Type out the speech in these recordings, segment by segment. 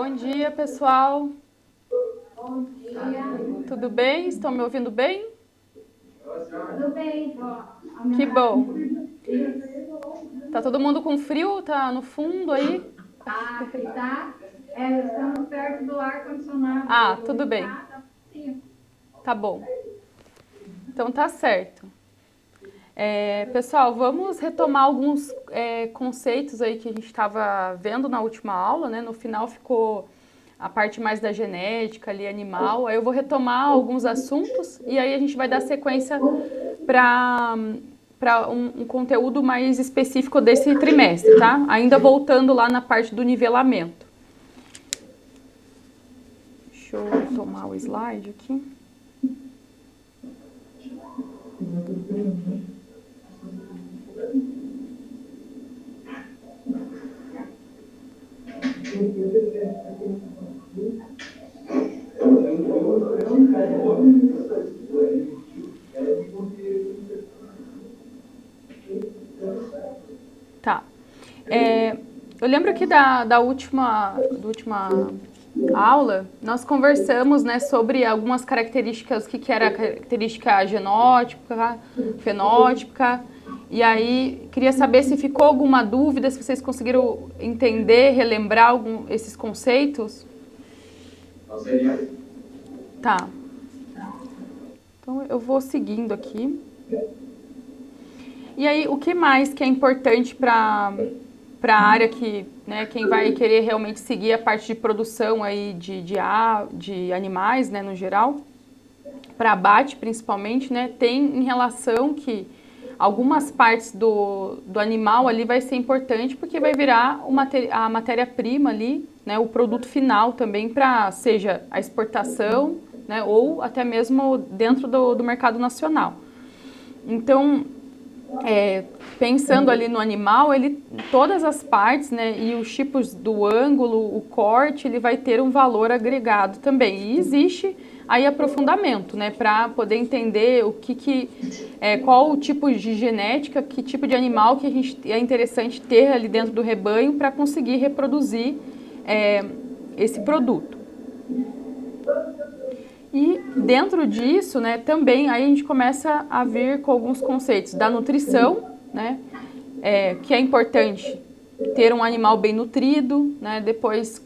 Bom dia, pessoal. Bom dia. Tudo bem? Estão me ouvindo bem? Tudo bem, vó. Que bom. Tá todo mundo com frio? Tá no fundo aí? Tá, aqui tá. Estamos perto do ar-condicionado. Ah, tudo bem. Tá frio. Tá bom. Então tá certo. Pessoal, vamos retomar alguns conceitos aí que a gente estava vendo na última aula, né? No final ficou a parte mais da genética ali, animal. Aí eu vou retomar alguns assuntos e aí a gente vai dar sequência para um conteúdo mais específico desse trimestre, tá? Ainda voltando lá na parte do nivelamento. Deixa eu tomar o slide aqui. Tá. Eu lembro que da última aula, nós conversamos, né, sobre algumas características, o que era a característica genótipa, fenótipica, e aí queria saber se ficou alguma dúvida, se vocês conseguiram entender, relembrar esses conceitos. Tá. Então eu vou seguindo aqui. E aí, o que mais que é importante para a área que, né, quem vai querer realmente seguir a parte de produção aí de animais, né, no geral, para abate principalmente, né, tem em relação que algumas partes do animal ali vai ser importante porque vai virar a matéria-prima ali, né, o produto final também para, seja a exportação, né, ou até mesmo dentro do mercado nacional. Então, pensando ali no animal, todas as partes, né, e os tipos do ângulo, o corte, ele vai ter um valor agregado também. E existe aí aprofundamento, né, para poder entender qual o tipo de genética, que tipo de animal que é interessante ter ali dentro do rebanho para conseguir reproduzir esse produto. E dentro disso, né, também aí a gente começa a vir com alguns conceitos da nutrição, né, que é importante ter um animal bem nutrido, né, depois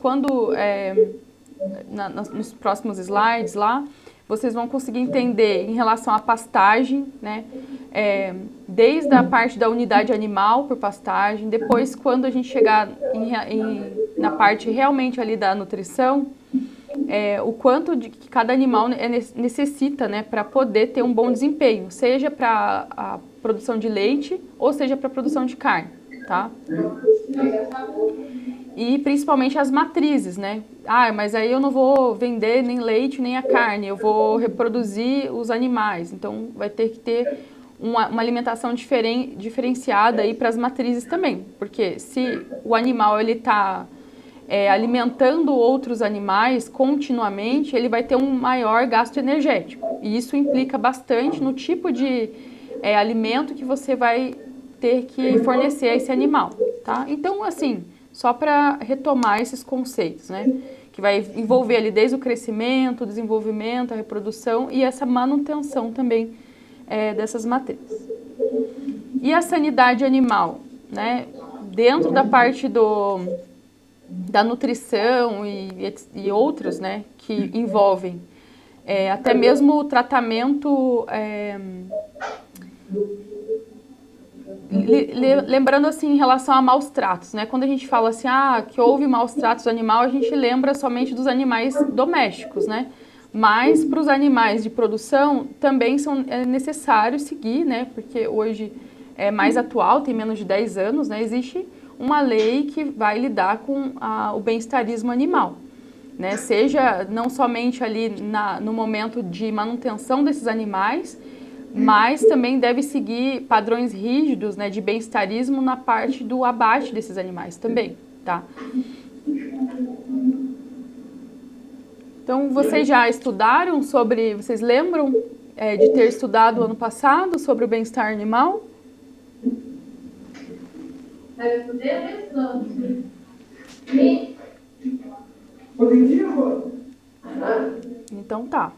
nos próximos slides lá, vocês vão conseguir entender em relação à pastagem, né, desde a parte da unidade animal por pastagem, depois quando a gente chegar na parte realmente ali da nutrição, o quanto que cada animal necessita, né, para poder ter um bom desempenho, seja para a produção de leite ou seja para a produção de carne, tá? E principalmente as matrizes, né? Mas aí eu não vou vender nem leite nem a carne, eu vou reproduzir os animais, então vai ter que ter uma alimentação diferenciada aí para as matrizes também, porque se o animal ele está alimentando outros animais continuamente, ele vai ter um maior gasto energético. E isso implica bastante no tipo de alimento que você vai ter que fornecer a esse animal, tá? Então, assim, só para retomar esses conceitos, né? Que vai envolver ali desde o crescimento, o desenvolvimento, a reprodução e essa manutenção também dessas matrizes. E a sanidade animal, né? Dentro da parte da nutrição e outros, né, que envolvem até mesmo o tratamento, lembrando assim em relação a maus tratos, né, quando a gente fala assim, que houve maus tratos do animal, a gente lembra somente dos animais domésticos, né, mas para os animais de produção também é necessário seguir, né, porque hoje é mais atual, tem menos de 10 anos, né, existe uma lei que vai lidar com o bem-estarismo animal, né? Seja não somente ali no momento de manutenção desses animais, mas também deve seguir padrões rígidos, né, de bem-estarismo na parte do abate desses animais também, tá? Então, vocês já estudaram vocês lembram de ter estudado ano passado sobre o bem-estar animal? Então tá.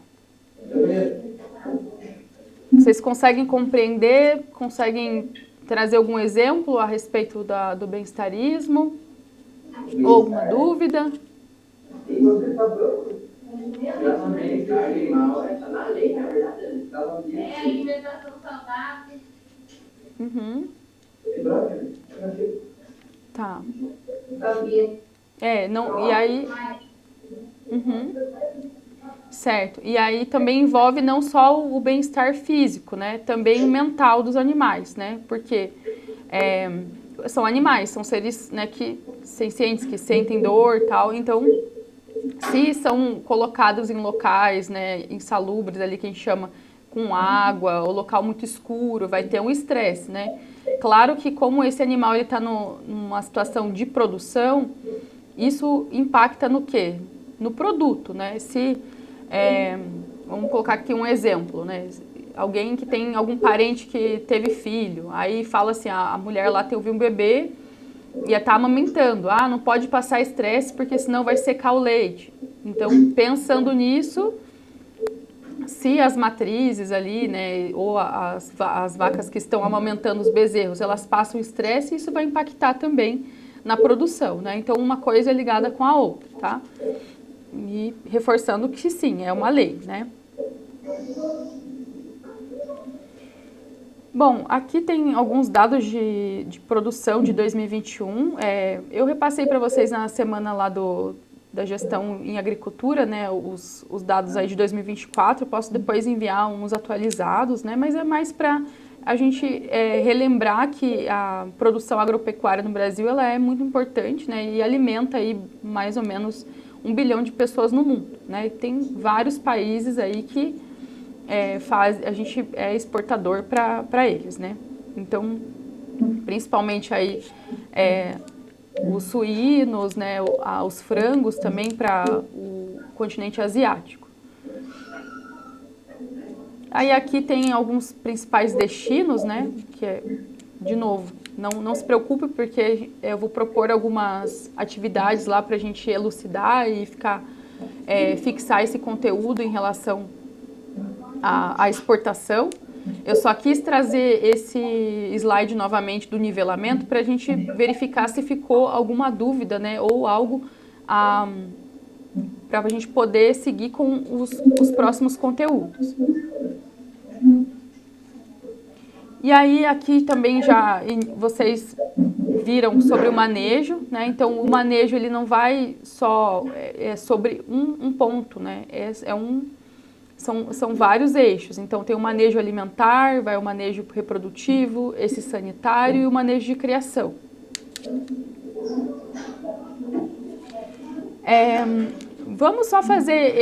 Vocês conseguem compreender, conseguem trazer algum exemplo a respeito do bem-estarismo? Ou alguma dúvida? É alimentação saudável. Uhum. Tá. Não, e aí... Uhum. Certo. E aí também envolve não só o bem-estar físico, né? Também o mental dos animais, né? Porque são animais, são seres, né, sencientes, que sentem dor e tal. Então, se são colocados em locais, né, insalubres ali, que a gente chama com água, ou local muito escuro, vai ter um estresse, né? Claro que como esse animal está numa situação de produção, isso impacta no quê? No produto, né? Vamos colocar aqui um exemplo, né? Alguém que tem algum parente que teve filho, aí fala assim, a mulher lá teve um bebê e está amamentando, não pode passar estresse porque senão vai secar o leite. Então, pensando nisso, se as matrizes ali, né, ou as vacas que estão amamentando os bezerros, elas passam estresse, isso vai impactar também na produção, né? Então, uma coisa é ligada com a outra, tá? E reforçando que sim, é uma lei, né? Bom, aqui tem alguns dados de produção de 2021. Eu repassei para vocês na semana lá da gestão em agricultura, né, os dados aí de 2024. Eu posso depois enviar uns atualizados, né, mas é mais para a gente relembrar que a produção agropecuária no Brasil ela é muito importante, né, e alimenta aí mais ou menos 1 bilhão de pessoas no mundo, né, e tem vários países aí que a gente é exportador para eles, né? Então, principalmente aí os suínos, né? Os frangos também para o continente asiático. Aí aqui tem alguns principais destinos, né? Que de novo, não se preocupe porque eu vou propor algumas atividades lá para a gente elucidar e fixar esse conteúdo em relação a exportação. Eu só quis trazer esse slide novamente do nivelamento para a gente verificar se ficou alguma dúvida, né, ou algo para a gente poder seguir com os próximos conteúdos. E aí aqui também já vocês viram sobre o manejo, né? Então o manejo ele não vai só sobre um ponto, né? São vários eixos, então tem o manejo alimentar, vai o manejo reprodutivo, esse sanitário e o manejo de criação. Vamos só fazer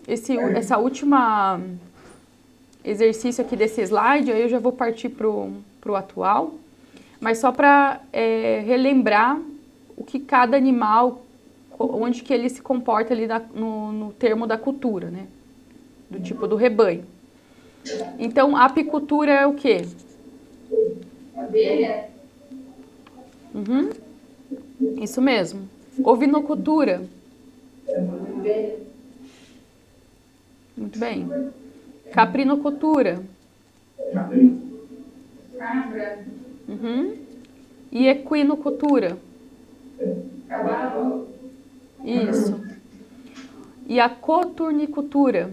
essa última exercício aqui desse slide, aí eu já vou partir para o atual, mas só para relembrar o que cada animal, onde que ele se comporta ali no termo da cultura, né? Do tipo do rebanho. Então, a apicultura é o quê? Abelha. Uhum. Isso mesmo. Ovinocultura. Muito bem. Caprinocultura. Cabra. Uhum. E equinocultura. Cavalo. Isso. E a coturnicultura.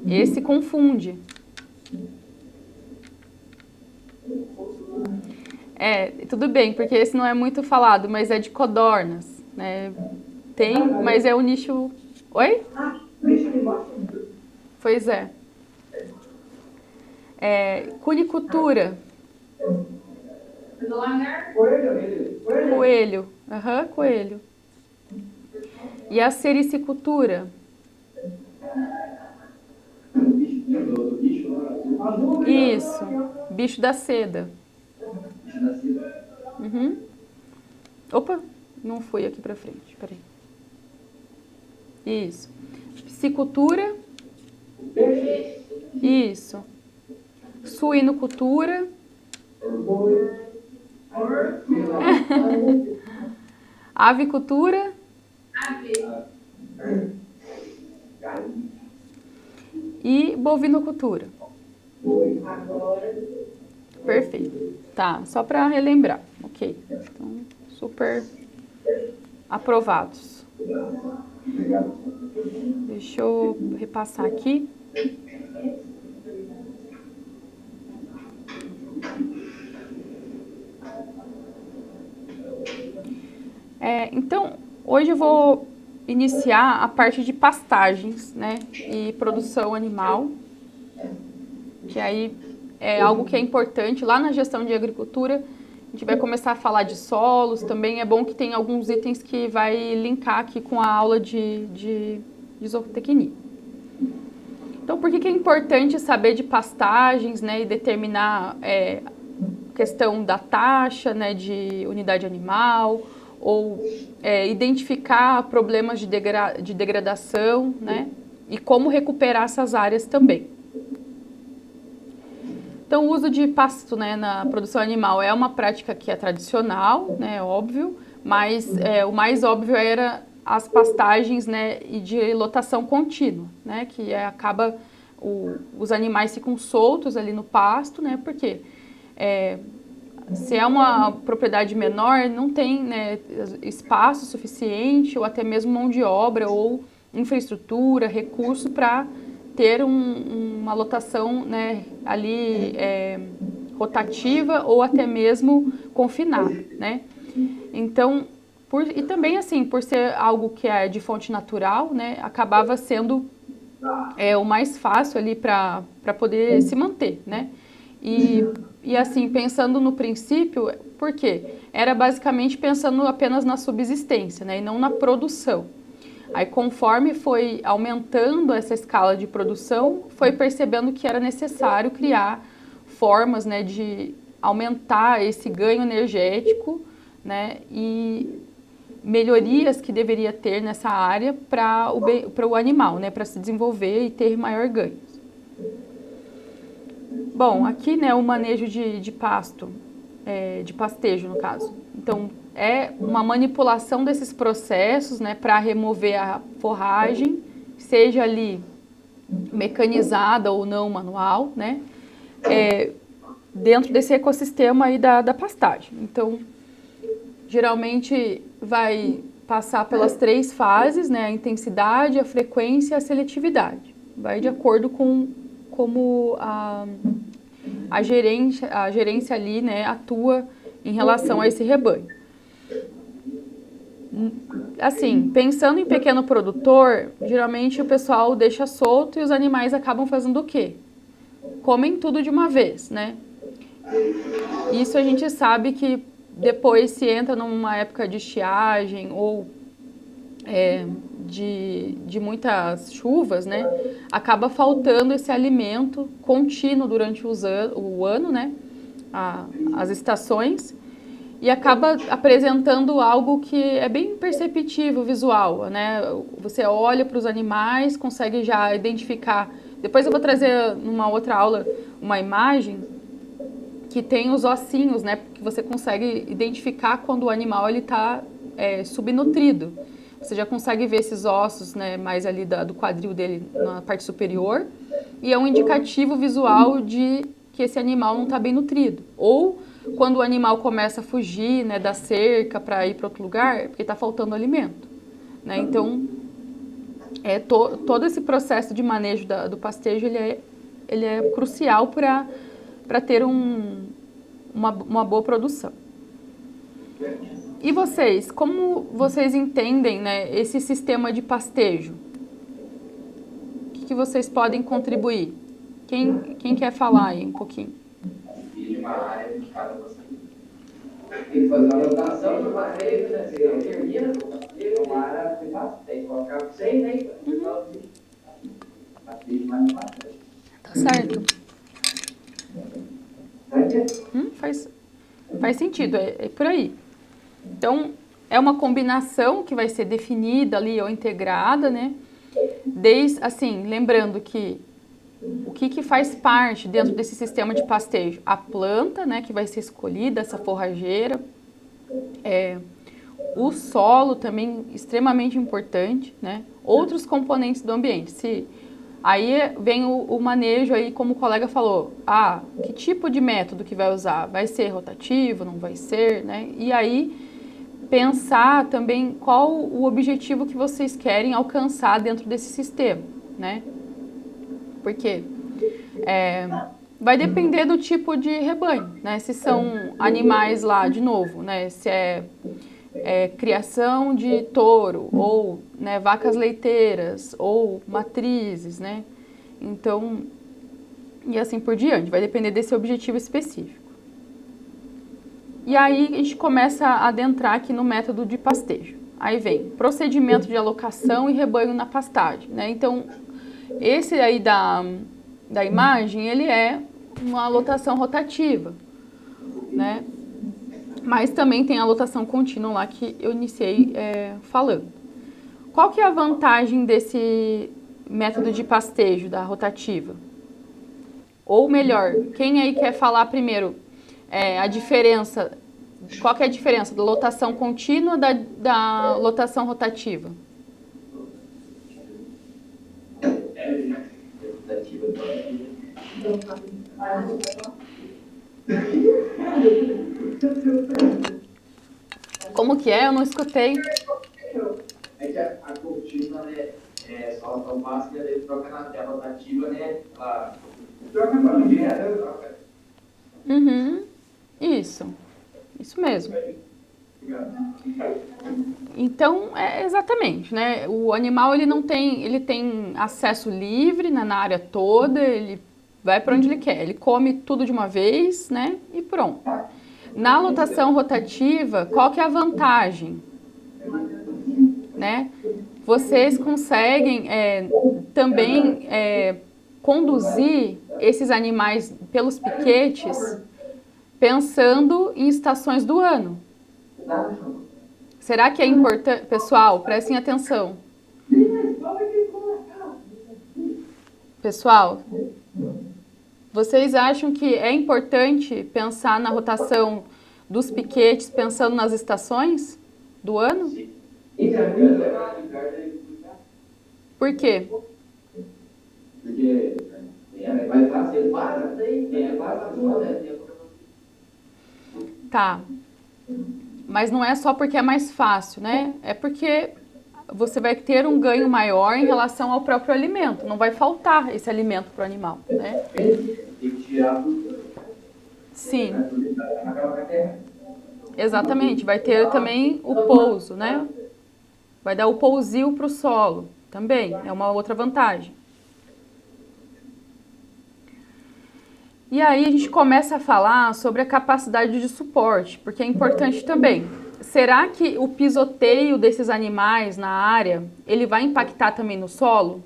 Esse confunde. Tudo bem, porque esse não é muito falado, mas é de codornas, né? Tem, mas é o nicho... Oi? Pois é. Cunicultura. Coelho. Aham, coelho. E a sericicultura? Isso. Bicho da seda. Uhum. Opa, não fui aqui pra frente, peraí. Isso. Piscicultura? Isso. Suinocultura? Avicultura e bovinocultura. Perfeito. Tá, só para relembrar. Ok. Então, super aprovados. Deixa eu repassar aqui. Então, hoje eu vou iniciar a parte de pastagens, né, e produção animal, que aí é algo que é importante lá na gestão de agricultura. A gente vai começar a falar de solos, também é bom que tem alguns itens que vai linkar aqui com a aula de zootecnia. Então, por que é importante saber de pastagens, né, e determinar questão da taxa, né, de unidade animal, ou identificar problemas de degradação, né, e como recuperar essas áreas também. Então, o uso de pasto, né, na produção animal é uma prática que é tradicional, né, óbvio, mas o mais óbvio era as pastagens, né, e de lotação contínua, né, que acaba os animais ficam soltos ali no pasto, né, porque se é uma propriedade menor, não tem, né, espaço suficiente ou até mesmo mão de obra ou infraestrutura, recurso para ter uma lotação, né, ali rotativa ou até mesmo confinada, né? Então, e também assim, por ser algo que é de fonte natural, né, acabava sendo o mais fácil ali para poder se manter, né? E assim, pensando no princípio, por quê? Era basicamente pensando apenas na subsistência, né, e não na produção. Aí, conforme foi aumentando essa escala de produção, foi percebendo que era necessário criar formas, né, de aumentar esse ganho energético, né, e melhorias que deveria ter nessa área para o animal, né, para se desenvolver e ter maior ganho. Bom, aqui, né, o manejo de pasto, de pastejo no caso. Então, é uma manipulação desses processos, né, para remover a forragem, seja ali mecanizada ou não manual, né, dentro desse ecossistema aí da pastagem. Então, geralmente vai passar pelas 3 fases, né, a intensidade, a frequência e a seletividade. Vai de acordo com como a gerência ali, né, atua em relação a esse rebanho. Assim, pensando em pequeno produtor, geralmente o pessoal deixa solto e os animais acabam fazendo o quê? Comem tudo de uma vez, né? Isso a gente sabe que depois se entra numa época de estiagem ou de muitas chuvas, né, acaba faltando esse alimento contínuo durante o ano, né, as estações, e acaba apresentando algo que é bem perceptível, visual, né, você olha para os animais, consegue já identificar, depois eu vou trazer numa outra aula uma imagem que tem os ossinhos, né, que você consegue identificar quando o animal está subnutrido. Você já consegue ver esses ossos, né, mais ali do quadril dele na parte superior, e é um indicativo visual de que esse animal não está bem nutrido. Ou quando o animal começa a fugir, né, da cerca para ir para outro lugar, é porque está faltando alimento, né? Então, todo esse processo de manejo do pastejo ele é crucial para ter uma boa produção. E vocês, como vocês entendem, né, esse sistema de pastejo? O que vocês podem contribuir? Quem quer falar aí um pouquinho? De uma área de cada você. Tem que fazer uma rotação do pastejo, né? Você termina com o pastejo, uma área de pastejo. Tem que colocar 100, né? Pastejo mais pastejo. Tá certo. Faz sentido, é por aí. Então, é uma combinação que vai ser definida ali ou integrada, né? Assim, lembrando que o que faz parte dentro desse sistema de pastejo? A planta, né, que vai ser escolhida, essa forrageira, o solo também extremamente importante, né? Outros componentes do ambiente. Aí vem o manejo aí, como o colega falou, que tipo de método que vai usar? Vai ser rotativo, não vai ser, né? E aí pensar também qual o objetivo que vocês querem alcançar dentro desse sistema, né? Porque vai depender do tipo de rebanho, né? Se são animais lá, de novo, né? Se é criação de touro, ou né, vacas leiteiras, ou matrizes, né? Então, e assim por diante, vai depender desse objetivo específico. E aí a gente começa a adentrar aqui no método de pastejo. Aí vem procedimento de alocação e rebanho na pastagem, né? Então, esse aí da imagem, ele é uma lotação rotativa, né? Mas também tem a lotação contínua lá que eu iniciei falando. Qual que é a vantagem desse método de pastejo da rotativa? Ou melhor, quem aí quer falar primeiro a diferença, qual que é a diferença da lotação contínua da lotação rotativa? Como que é? Eu não escutei. É que a contínua, né, só tão básica, ele troca na tela rotativa, né, ela troca para o dia, né, troca. Isso mesmo. Então, exatamente, né? O animal ele tem acesso livre, né, na área toda, ele vai para onde ele quer, ele come tudo de uma vez, né? E pronto. Na lotação rotativa, qual que é a vantagem? Né? Vocês conseguem também conduzir esses animais pelos piquetes pensando em estações do ano. Será que é importante? Pessoal, prestem atenção. Pessoal, vocês acham que é importante pensar na rotação dos piquetes pensando nas estações do ano? Por quê? Porque é mais fácil, ele para, Tá. Mas não é só porque é mais fácil, né? É porque você vai ter um ganho maior em relação ao próprio alimento. Não vai faltar esse alimento para o animal, né? Tem que tirar tudo. Sim. Exatamente. Vai ter também o pouso, né? Vai dar o pousio para o solo também. É uma outra vantagem. E aí a gente começa a falar sobre a capacidade de suporte, porque é importante também. Será que o pisoteio desses animais na área, ele vai impactar também no solo?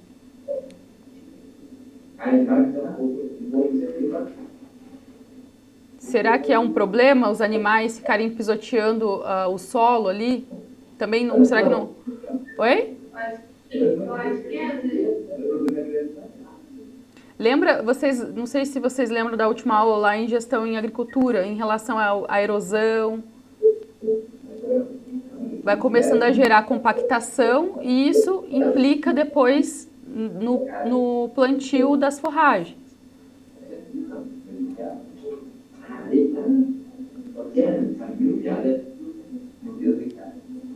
Será que é um problema os animais ficarem pisoteando o solo ali? Também não, será que não? Oi? Lembra, vocês, não sei se vocês lembram da última aula lá em gestão em agricultura, em relação à erosão. Vai começando a gerar compactação e isso implica depois no plantio das forragens.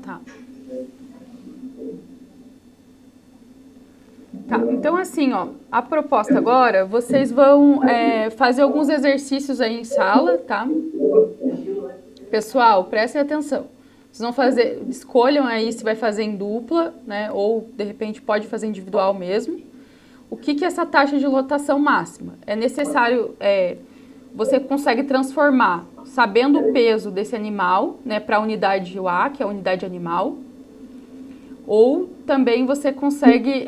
Tá. Tá, então assim, ó, a proposta agora, vocês vão fazer alguns exercícios aí em sala, tá? Pessoal, prestem atenção. Vocês vão fazer, escolham aí se vai fazer em dupla, né? Ou, de repente, pode fazer individual mesmo. O que é essa taxa de lotação máxima? É necessário, você consegue transformar, sabendo o peso desse animal, né? Para a unidade UA, que é a unidade animal. Ou também você consegue,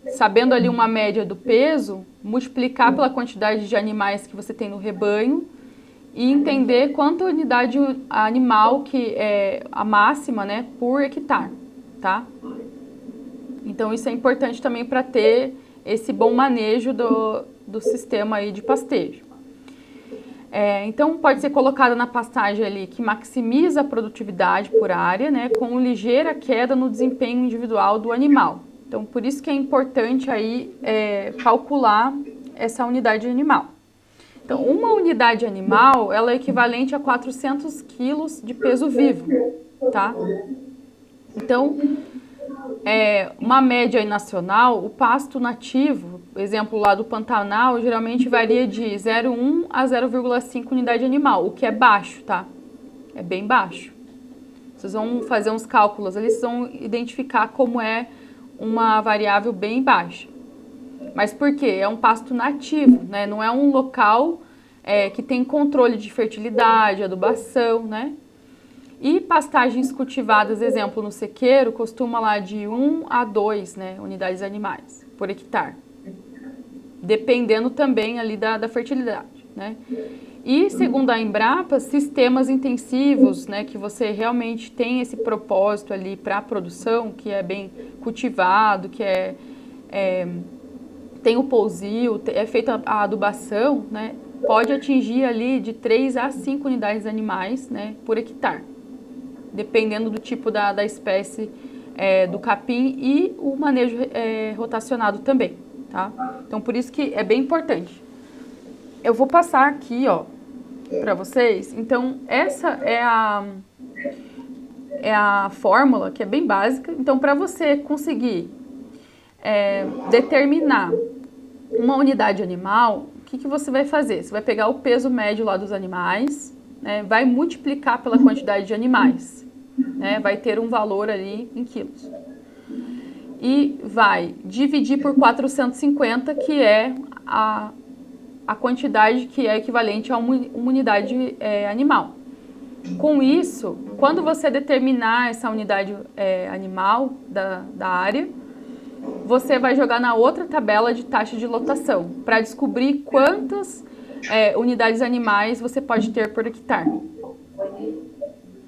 sabendo ali uma média do peso, multiplicar pela quantidade de animais que você tem no rebanho e entender quanta unidade animal que é a máxima, né, por hectare, tá? Então isso é importante também para ter esse bom manejo do sistema aí de pastejo. Então, pode ser colocada na pastagem ali que maximiza a produtividade por área, né, com ligeira queda no desempenho individual do animal. Então, por isso que é importante aí calcular essa unidade animal. Então, uma unidade animal, ela é equivalente a 400 quilos de peso vivo, tá? Então, uma média aí nacional, o pasto nativo, exemplo lá do Pantanal, geralmente varia de 0,1 a 0,5 unidade animal, o que é baixo, tá? É bem baixo. Vocês vão fazer uns cálculos ali, vocês vão identificar como é uma variável bem baixa. Mas por quê? É um pasto nativo, né? Não é um local que tem controle de fertilidade, adubação, né? E pastagens cultivadas, exemplo, no sequeiro, costuma lá de 1 a 2, né, unidades animais por hectare. Dependendo também ali da fertilidade, né? E, segundo a Embrapa, sistemas intensivos, né, que você realmente tem esse propósito ali para a produção, que é bem cultivado, que tem o pousio, é feita a adubação, né, pode atingir ali de 3 a 5 unidades animais, né, por hectare, dependendo do tipo da espécie do capim e o manejo rotacionado também, tá? Então, por isso que é bem importante. Eu vou passar aqui, ó, para vocês. Então, essa é a fórmula, que é bem básica. Então, para você conseguir determinar uma unidade animal, o que você vai fazer? Você vai pegar o peso médio lá dos animais, né, vai multiplicar pela quantidade de animais, né, vai ter um valor ali em quilos. E vai dividir por 450, que é a quantidade que é equivalente a uma unidade animal. Com isso, quando você determinar essa unidade animal da área, você vai jogar na outra tabela de taxa de lotação, para descobrir quantas unidades animais você pode ter por hectare.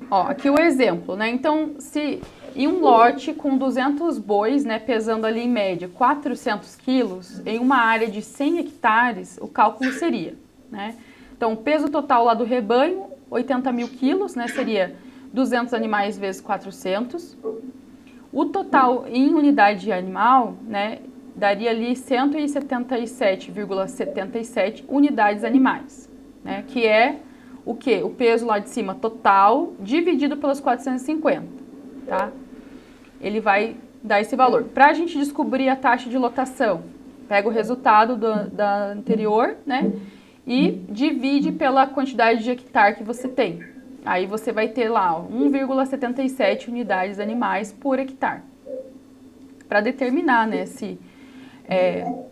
Ó, aqui o exemplo, né? Então, se em um lote com 200 bois, né, pesando ali em média 400 quilos, em uma área de 100 hectares, o cálculo seria, né? Então, o peso total lá do rebanho, 80 mil quilos, né, seria 200 animais vezes 400. O total em unidade animal, né, daria ali 177,77 unidades animais, né, que é o quê? O peso lá de cima total dividido pelos 450, tá? Ele vai dar esse valor. Para a gente descobrir a taxa de lotação, pega o resultado da anterior, né, e divide pela quantidade de hectare que você tem. Aí você vai ter lá 1,77 unidades animais por hectare. Para determinar, né, se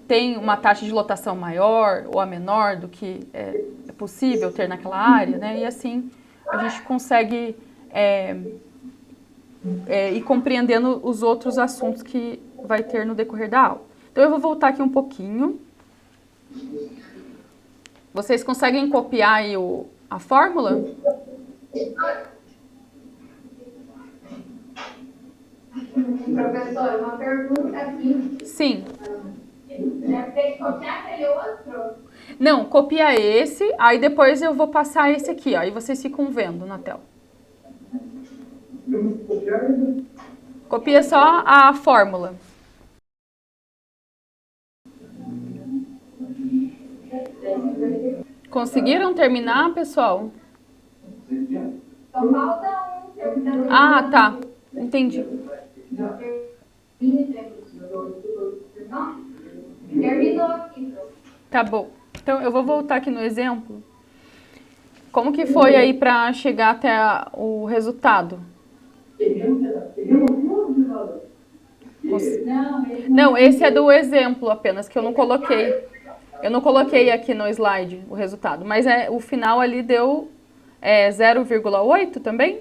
tem uma taxa de lotação maior ou a menor do que é possível ter naquela área, né, e assim a gente consegue ir compreendendo os outros assuntos que vai ter no decorrer da aula. Então eu vou voltar aqui um pouquinho. Vocês conseguem copiar aí a fórmula? Professor, uma pergunta aqui. Sim. Tem que copiar aquele outro? Não, copia esse, aí depois eu vou passar esse aqui, ó, e vocês ficam vendo na tela. Copia só a fórmula. Conseguiram terminar, pessoal? Só falta um terminador. Ah, tá. Entendi. Terminou aqui. Tá bom. Então, eu vou voltar aqui no exemplo. Como que foi aí para chegar até o resultado? Não, esse é do exemplo apenas, que eu não coloquei. Eu não coloquei aqui no slide o resultado, mas o final ali deu 0,8 também?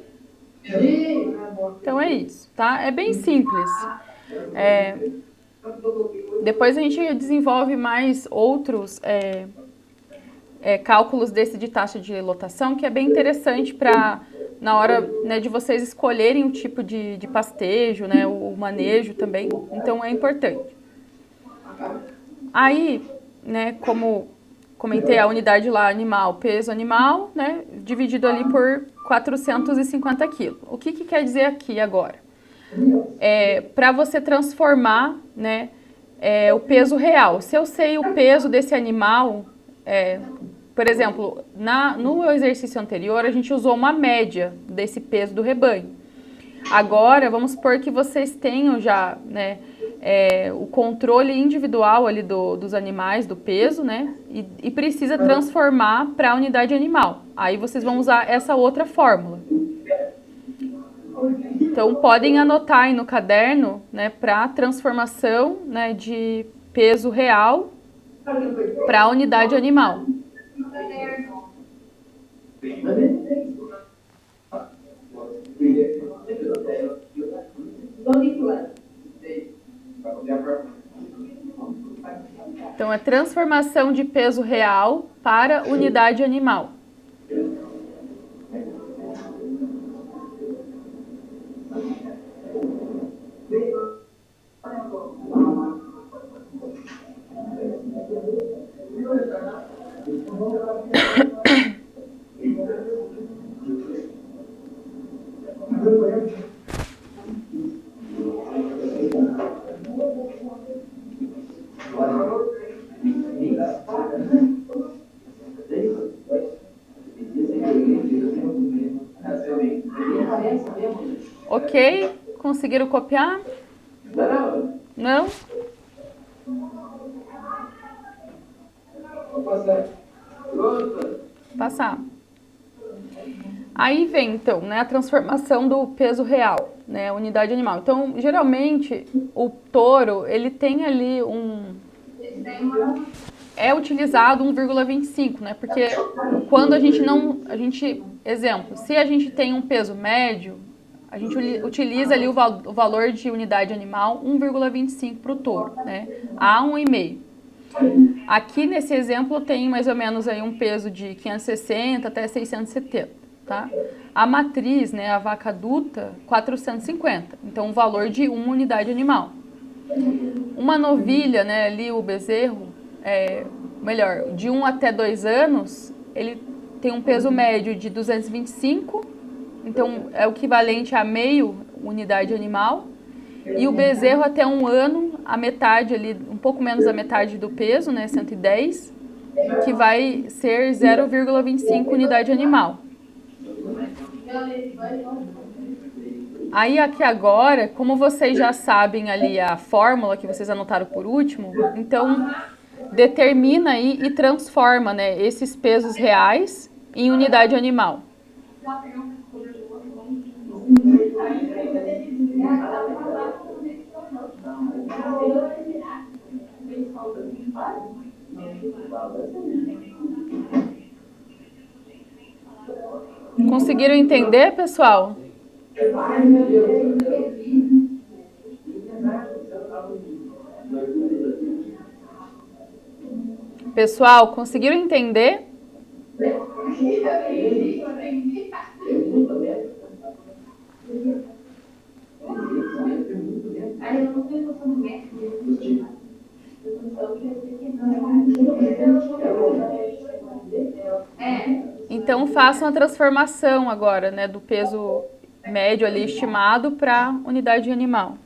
Então é isso, tá? É bem simples. Depois a gente desenvolve mais outros cálculos desse de taxa de lotação, que é bem interessante para, na hora, né, de vocês escolherem o tipo de pastejo, né, o manejo também. Então é importante. Aí, né, como comentei a unidade lá animal, peso animal, né, dividido ali por 450 quilos. O que quer dizer aqui agora? Para você transformar, né, o peso real. Se eu sei o peso desse animal, por exemplo, no exercício anterior a gente usou uma média desse peso do rebanho. Agora, vamos supor que vocês tenham já, né, o controle individual ali dos animais, do peso, né, e precisa transformar para a unidade animal. Aí vocês vão usar essa outra fórmula. Então, podem anotar aí no caderno, né, para transformação, né, de peso real para a unidade animal. Então, é transformação de peso real para unidade animal. Ok? Conseguiram copiar? Não? Passar. Aí vem, então, né, a transformação do peso real, né, unidade animal. Então, geralmente, o touro, ele tem ali é utilizado 1,25, né, porque quando exemplo, se a gente tem um peso médio, a gente utiliza ali o valor de unidade animal 1,25 para o touro, né, a 1,5. Aqui nesse exemplo tem mais ou menos aí um peso de 560 até 670, tá? A matriz, né, a vaca adulta, 450, então um valor de uma unidade animal. Uma novilha, né, ali o bezerro, de 1 até 2 anos, ele tem um peso médio de 225, então é o equivalente a meio unidade animal. E o bezerro até 1 ano, a metade ali, um pouco menos da metade do peso, né, 110, que vai ser 0,25 unidade animal. Aí aqui agora, como vocês já sabem ali a fórmula que vocês anotaram por último, então determina aí e transforma, né, esses pesos reais em unidade animal. Conseguiram entender, pessoal? Pessoal, conseguiram entender? Então façam a transformação agora, né, do peso médio ali estimado para unidade animal.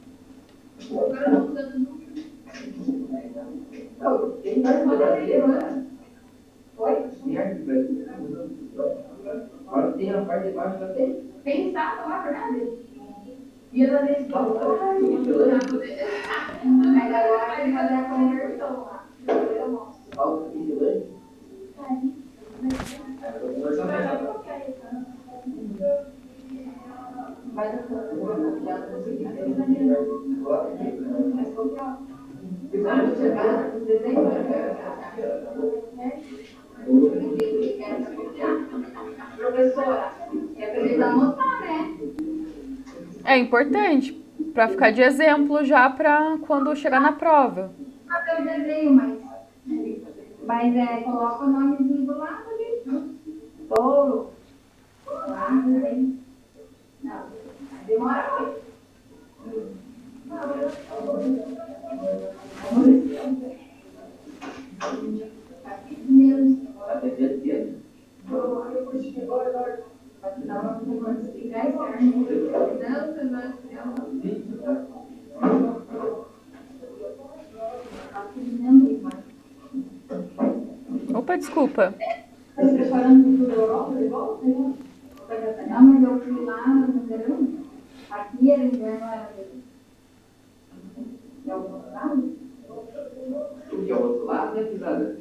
Pensava lá, verdade? Ia da escola. Mas agora tem que fazer a conversão lá. Professora, precisa anotar, né? É importante, para ficar de exemplo já para quando chegar na prova. Fazer o desenho, mas coloca o nomezinho do lado ali. Touro. Lá, não. Demora muito. Meu Vai ter dia. Opa, desculpa. Tá se preparando para o Europa de volta, né? Não, mas eu fui lá no verão. Aqui era inverno, era verão. É o outro lado? O que é o outro lado, né, pisada?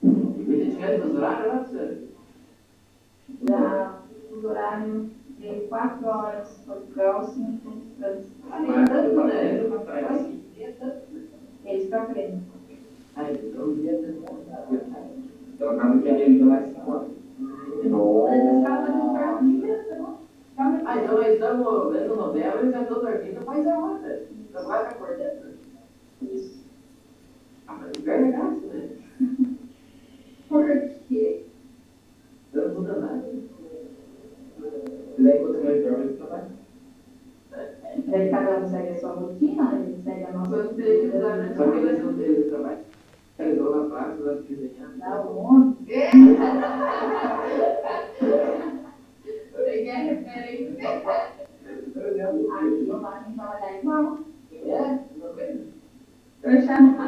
E a gente quer os horários lá, senhora? Já os horários de 4 horas Portugal, 5 França. Eles para frente. Então acaba que a gente vai se encontrar. Ah, então nós estamos vendo novela e já estou dormindo, mas é outra. Não vai acordando. Isso. Ah, mas o é gasto, né? Por quê? Não muda nada. E daí quando você vai dormir, você trabalha. Daí cada um segue a sua rotina, ele segue a nossa Só que eles não têm trabalho. Eles vão na praça, vão desenhar. Da onde? Aqui eu acho que trabalhar igual. Não vem. Eu chamo a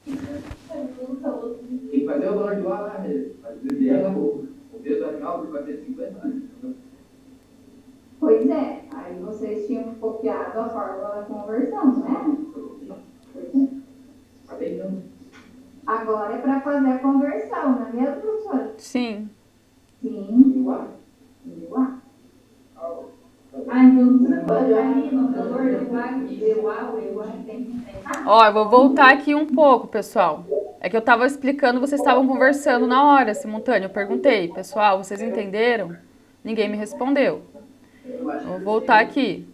Tem que fazer o valor de lá, né? Fazer ela, o peso do animal por 450 anos. Pois é, aí vocês tinham copiado a fórmula da conversão, né? Até então. Agora é para fazer a conversão, não é mesmo, professora? Sim. Sim. Igual. Igual. Ah, então você pode aí no valor igual, tem que pensar. Ó, eu vou voltar aqui um pouco, pessoal. É que eu tava explicando, vocês estavam conversando na hora, simultâneo. Eu perguntei, pessoal, vocês entenderam? Ninguém me respondeu. Vou voltar aqui,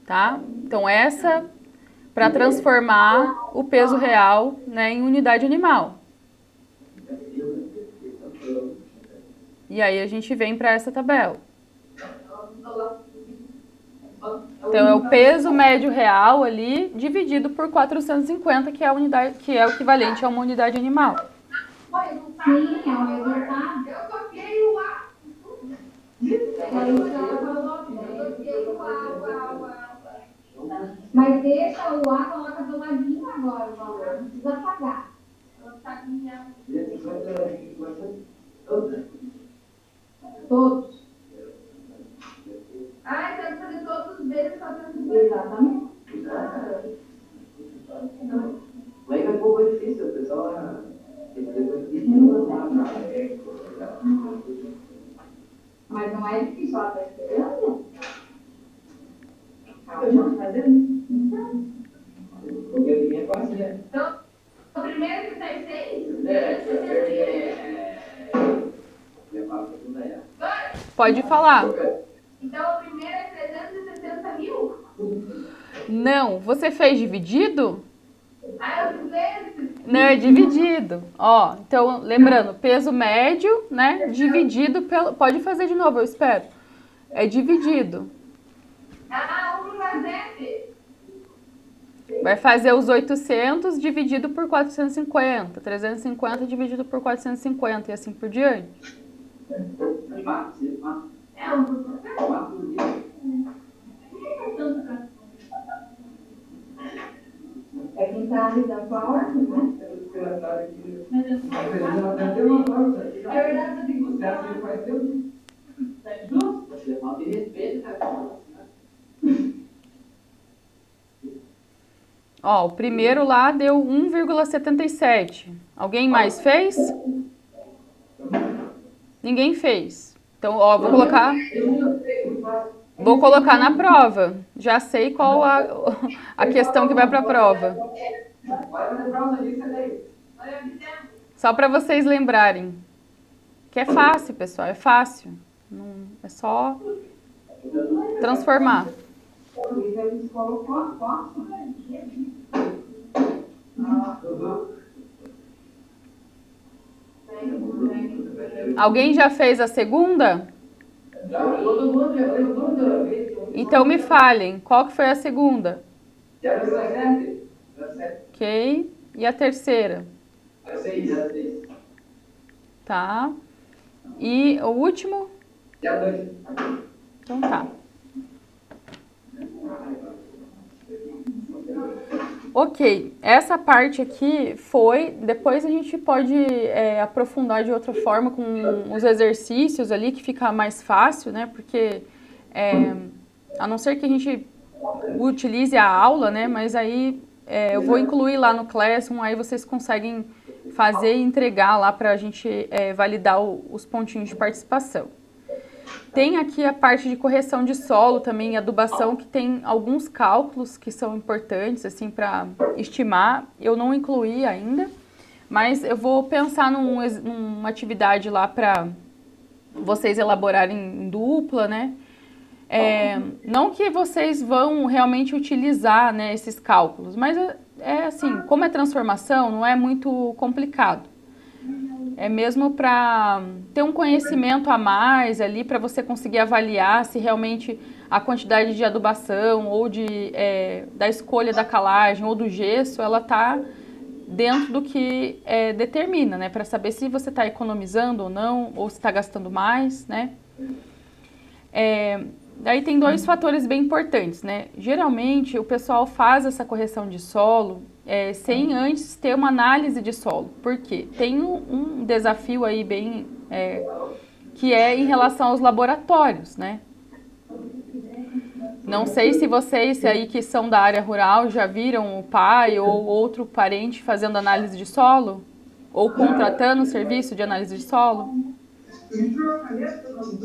tá? Então, essa para transformar o peso real, né, em unidade animal. E aí a gente vem para essa tabela. Então, é o peso médio real ali dividido por 450, que é a unidade, que é o equivalente a uma unidade animal. Sim, é o resultado. Eu toquei o A. Mas deixa o A, coloca do ladinho agora o valor, não precisa pagar. Todos. Ah, então vai fazer todos os vezes 450. Exatamente. Mas é um pouco difícil, o pessoal. Mas não é difícil, ela está esperando. Calma, fazendo. Então. Porque a linha é fácil, né? Então, o primeiro que sai 6? Pode falar. Então, o primeiro é 360 mil? Não, você fez dividido? Ah, eu fiz esse. Não, é dividido. Ó, então, lembrando, peso médio, né, dividido pelo... Pode fazer de novo, eu espero. É dividido. Ah, 1,7. Vai fazer os 800 dividido por 450. 350 dividido por 450 e assim por diante. É É quem está ali da sua ordem, né? É verdade, eu digo Você falta de respeito, cara. Ó, o primeiro lá deu 1,77. Alguém mais fez? Ninguém fez. Então, ó, vou colocar na prova. Já sei qual a questão que vai para a prova. Só para vocês lembrarem. Que é fácil, pessoal, é fácil. Não, é só transformar. Alguém já fez a segunda? Todo mundo já fez tudo. Então me falem, qual que foi a segunda? Já fez 17? Ok. E a terceira? É 6, é 6. Tá. E o último? É 2. Então tá. Ok, essa parte aqui foi. Depois a gente pode aprofundar de outra forma com os exercícios ali, que fica mais fácil, né? Porque a não ser que a gente utilize a aula, né? Mas aí eu vou incluir lá no Classroom, aí vocês conseguem fazer e entregar lá para a gente validar os pontinhos de participação. Tem aqui a parte de correção de solo também, adubação, que tem alguns cálculos que são importantes, assim, para estimar. Eu não incluí ainda, mas eu vou pensar numa atividade lá para vocês elaborarem em dupla, né? Não que vocês vão realmente utilizar, né, esses cálculos, mas assim, como é transformação, não é muito complicado. É mesmo para ter um conhecimento a mais ali, para você conseguir avaliar se realmente a quantidade de adubação ou da escolha da calagem ou do gesso, ela está dentro do que determina, né? Para saber se você está economizando ou não, ou se está gastando mais, né? Daí tem dois fatores bem importantes, né? Geralmente o pessoal faz essa correção de solo sem antes ter uma análise de solo. Por quê? Tem um desafio aí bem que é em relação aos laboratórios, né? Não sei se vocês aí que são da área rural já viram o pai ou outro parente fazendo análise de solo ou contratando o serviço de análise de solo.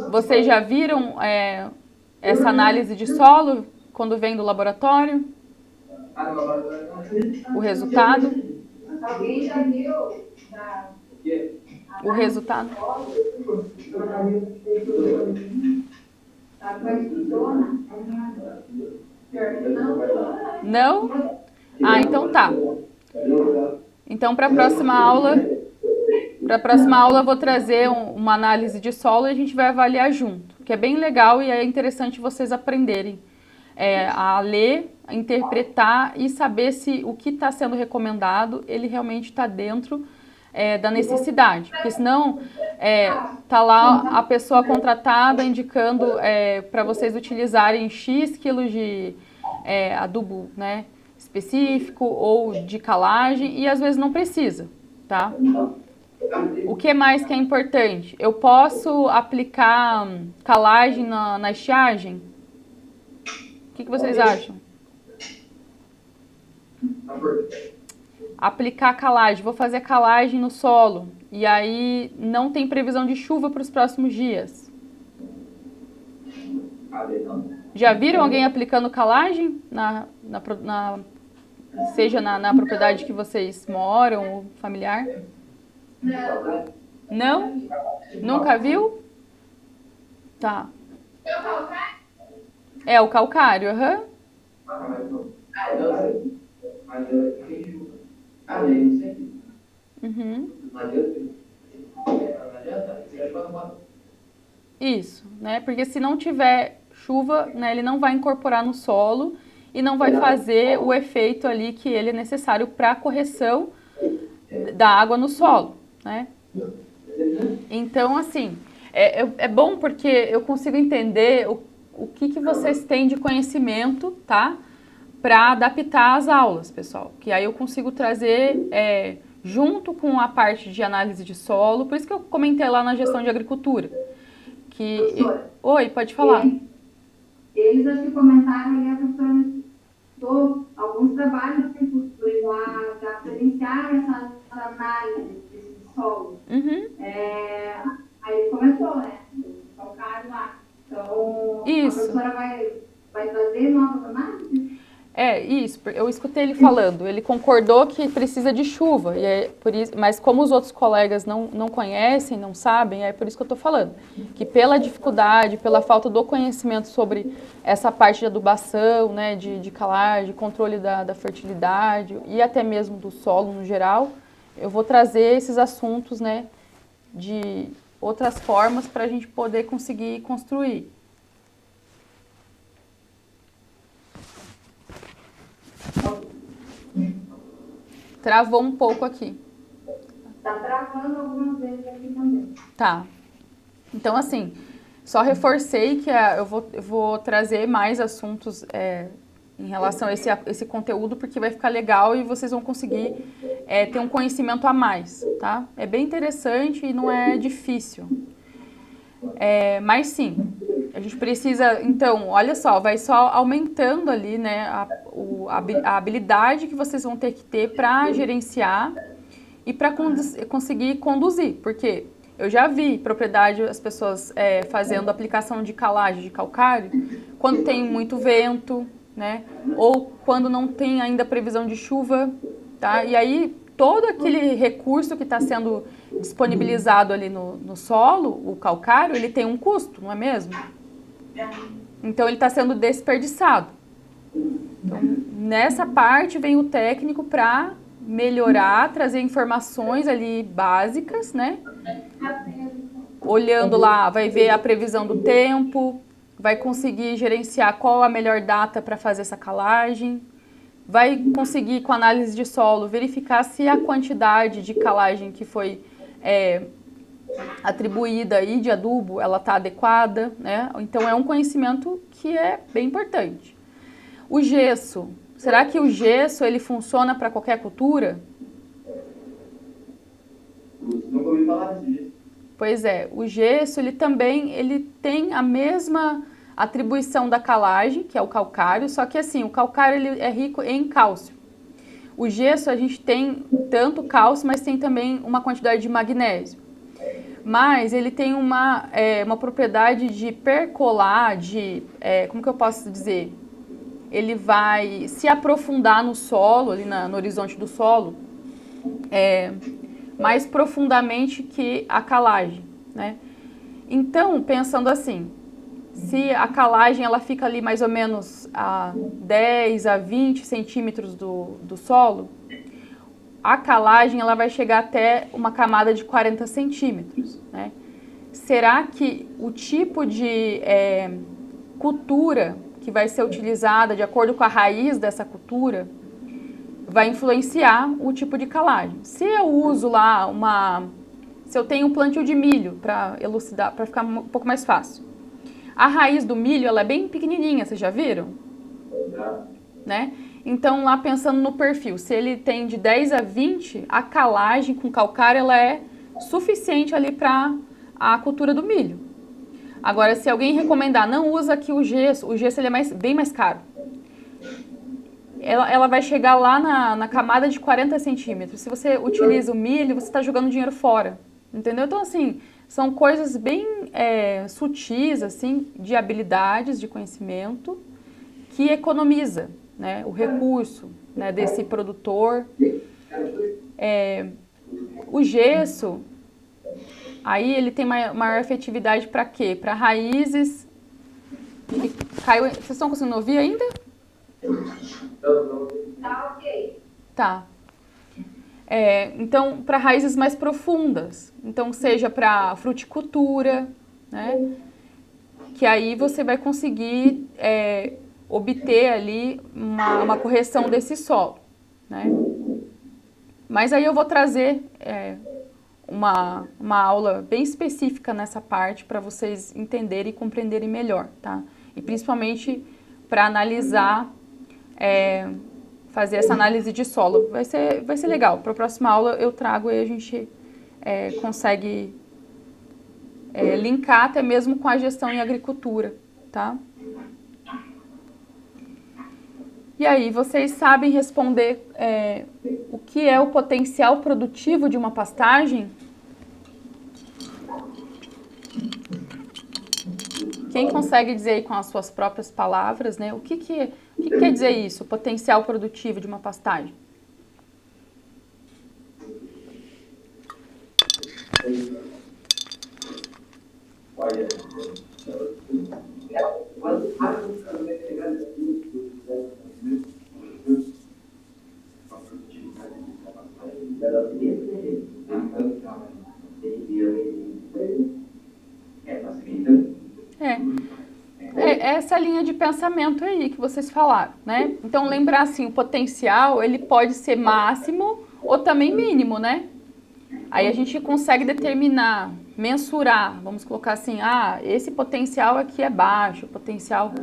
Vocês já viram essa análise de solo quando vem do laboratório? O resultado? Alguém já viu O resultado? Não? Ah, então tá. Então para a próxima aula eu vou trazer uma análise de solo e a gente vai avaliar junto, que é bem legal e é interessante vocês aprenderem a ler, a interpretar e saber se o que está sendo recomendado, ele realmente está dentro da necessidade, porque senão tá lá a pessoa contratada indicando para vocês utilizarem X quilos de adubo, né, específico ou de calagem e às vezes não precisa, tá? O que mais que é importante? Eu posso aplicar calagem na estiagem? O que vocês acham? Aplicar calagem. Vou fazer calagem no solo. E aí não tem previsão de chuva para os próximos dias. Já viram alguém aplicando calagem? Seja na propriedade que vocês moram ou familiar? Não? Nunca viu? Tá. É o calcário, aham. Uhum. Isso, né? Porque se não tiver chuva, né, ele não vai incorporar no solo e não vai fazer o efeito ali que ele é necessário para a correção da água no solo, né? Então, assim, é bom porque eu consigo entender o que vocês têm de conhecimento, tá? Para adaptar as aulas, pessoal. Que aí eu consigo trazer junto com a parte de análise de solo, por isso que eu comentei lá na gestão de agricultura. Oi, pode falar. Eles acho que comentaram ali, a professora estudou alguns trabalhos que já presenciaram essa análise desse solo. Uhum. Aí ele começou, né? O calcário lá. Então, isso. A professora vai trazer novas análises? Isso, eu escutei ele falando, ele concordou que precisa de chuva, mas como os outros colegas não conhecem, não sabem, é por isso que eu estou falando, que pela dificuldade, pela falta do conhecimento sobre essa parte de adubação, né, de calagem, controle da fertilidade e até mesmo do solo no geral, eu vou trazer esses assuntos, né, de outras formas para a gente poder conseguir construir. Travou um pouco aqui. Tá travando algumas vezes aqui também. Tá. Então, assim, só reforcei que eu vou trazer mais assuntos em relação a esse conteúdo, porque vai ficar legal e vocês vão conseguir ter um conhecimento a mais, tá? É bem interessante e não é difícil. Mas sim, a gente precisa, então, olha só, vai só aumentando ali, né, a habilidade que vocês vão ter que ter para gerenciar e para conseguir conduzir, porque eu já vi propriedade, as pessoas fazendo aplicação de calagem de calcário quando tem muito vento, né, ou quando não tem ainda previsão de chuva, tá? E aí todo aquele recurso que está sendo disponibilizado ali no solo, o calcário, ele tem um custo, não é mesmo? Então ele está sendo desperdiçado. Então, nessa parte vem o técnico para melhorar, trazer informações ali básicas, né? Olhando lá, vai ver a previsão do tempo, vai conseguir gerenciar qual a melhor data para fazer essa calagem, vai conseguir, com análise de solo, verificar se a quantidade de calagem que foi atribuída aí de adubo, ela está adequada, né? Então é um conhecimento que é bem importante. O gesso, será que o gesso ele funciona para qualquer cultura? Nunca ouvi falar disso. Pois é, o gesso ele tem a mesma atribuição da calagem, que é o calcário, só que assim, o calcário ele é rico em cálcio. O gesso a gente tem tanto cálcio, mas tem também uma quantidade de magnésio. Mas ele tem uma propriedade de percolar, como que eu posso dizer? Ele vai se aprofundar no solo, ali no horizonte do solo, mais profundamente que a calagem, né? Então, pensando assim, se a calagem ela fica ali mais ou menos a 10 a 20 centímetros do solo, a calagem ela vai chegar até uma camada de 40 centímetros, né? Será que o tipo de cultura que vai ser utilizada de acordo com a raiz dessa cultura vai influenciar o tipo de calagem? Se eu uso lá se eu tenho um plantio de milho, para elucidar, para ficar um pouco mais fácil, a raiz do milho ela é bem pequenininha, vocês já viram? Né? Então, lá pensando no perfil, se ele tem de 10 a 20, a calagem com calcário ela é suficiente ali para a cultura do milho. Agora, se alguém recomendar, não usa aqui o gesso ele é bem mais caro. Ela vai chegar lá na camada de 40 centímetros. Se você utiliza o milho, você está jogando dinheiro fora, entendeu? Então, assim, são coisas bem sutis, assim, de habilidades, de conhecimento, que economiza, né, o recurso, né, desse produtor. O gesso, aí ele tem maior efetividade para quê? Para raízes. Vocês estão conseguindo ouvir ainda? Tá ok. Tá. Então, para raízes mais profundas. Então, seja para fruticultura, né? Que aí você vai conseguir obter ali uma correção desse solo, né? Mas aí eu vou trazer uma aula bem específica nessa parte para vocês entenderem e compreenderem melhor, tá? E principalmente para analisar, fazer essa análise de solo. Vai ser legal. Para a próxima aula eu trago e a gente consegue linkar até mesmo com a gestão em agricultura, tá? E aí, vocês sabem responder o que é o potencial produtivo de uma pastagem? Quem consegue dizer aí com as suas próprias palavras, né? O que quer dizer isso, potencial produtivo de uma pastagem? Olha, essa linha de pensamento aí que vocês falaram, né? Então, lembrar assim, o potencial, ele pode ser máximo ou também mínimo, né? Aí a gente consegue determinar, mensurar, vamos colocar assim, esse potencial aqui é baixo, o potencial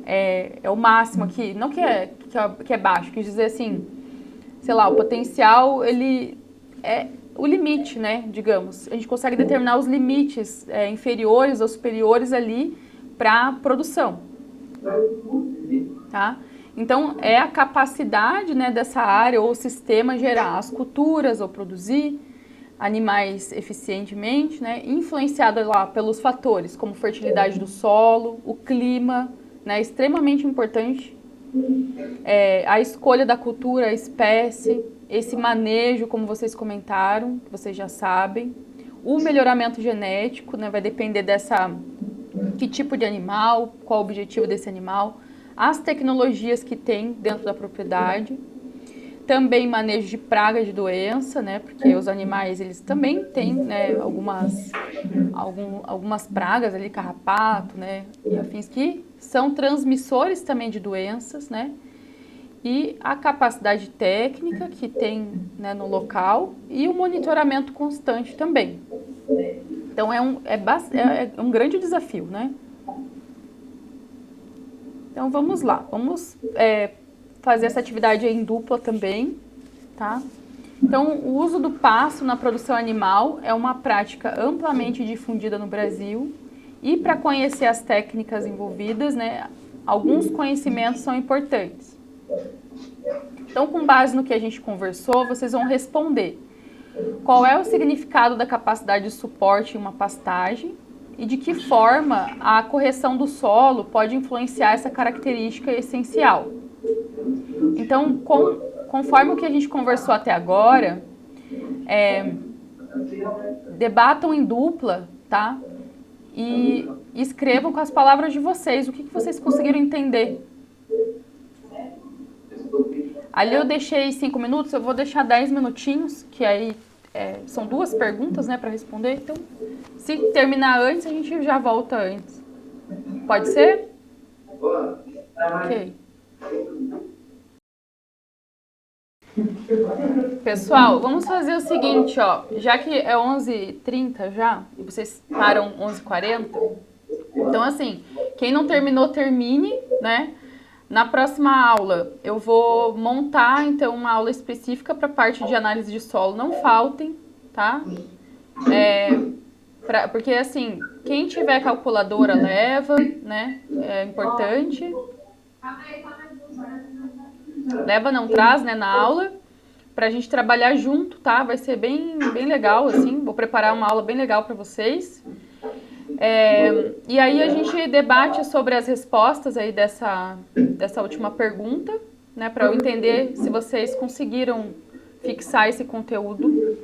é o máximo aqui, não que é baixo, quis dizer assim, sei lá, o potencial, ele é o limite, né, digamos. A gente consegue determinar os limites inferiores ou superiores ali para a produção, tá? Então, é a capacidade, né, dessa área ou sistema gerar as culturas ou produzir animais eficientemente, né, influenciada lá pelos fatores como fertilidade do solo, o clima, né, extremamente importante, a escolha da cultura, a espécie, esse manejo, como vocês comentaram, que vocês já sabem, o melhoramento genético, né, vai depender que tipo de animal, qual o objetivo desse animal, as tecnologias que tem dentro da propriedade, também manejo de praga de doença, né, porque os animais, eles também têm, né, algumas pragas ali, carrapato, né, e afins que são transmissores também de doenças, né, e a capacidade técnica que tem, né, no local e o monitoramento constante também. Então, é um grande desafio, né? Então, vamos lá. Vamos fazer essa atividade em dupla também, tá? Então, o uso do pasto na produção animal é uma prática amplamente difundida no Brasil e para conhecer as técnicas envolvidas, né, alguns conhecimentos são importantes. Então, com base no que a gente conversou, vocês vão responder qual é o significado da capacidade de suporte em uma pastagem e de que forma a correção do solo pode influenciar essa característica essencial. Então, conforme o que a gente conversou até agora, debatam em dupla, tá? E escrevam com as palavras de vocês o que vocês conseguiram entender. Ali eu deixei 5 minutos, eu vou deixar 10 minutinhos, que aí são 2 perguntas, né, para responder. Então, se terminar antes, a gente já volta antes. Pode ser? Ok. Pessoal, vamos fazer o seguinte, ó. Já que é 11h30 já, e vocês param 11h40, então assim, quem não terminou, termine, né? Na próxima aula, eu vou montar, então, uma aula específica para a parte de análise de solo. Não faltem, tá? Porque, assim, quem tiver calculadora, leva, né? É importante. Leva, não traz, né, na aula, para a gente trabalhar junto, tá? Vai ser bem legal, assim. Vou preparar uma aula bem legal para vocês. E aí a gente debate sobre as respostas aí dessa última pergunta, né, para eu entender se vocês conseguiram fixar esse conteúdo.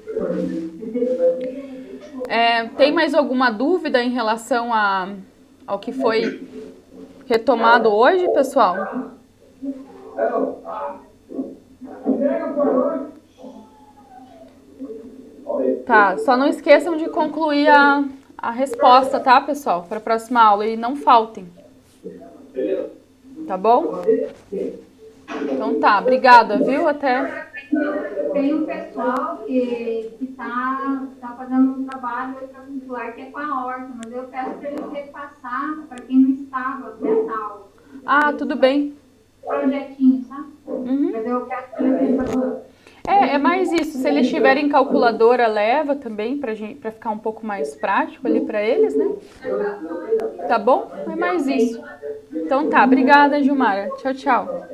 Tem mais alguma dúvida em relação ao que foi retomado hoje, pessoal? Tá, só não esqueçam de concluir a resposta, tá, pessoal? Para a próxima aula. E não faltem. Tá bom? Então tá, obrigada, viu? Até. Tem um pessoal que tá fazendo um trabalho extracurricular que é com a horta, mas eu peço para eles repassar para quem não estava nessa aula. Ah, tudo bem. Projetinho, sabe? Uhum. Mas eu peço para eles repassar. É mais isso. Se eles tiverem calculadora, leva também para ficar um pouco mais prático ali para eles, né? Tá bom? É mais isso. Então tá, obrigada, Gilmara. Tchau, tchau.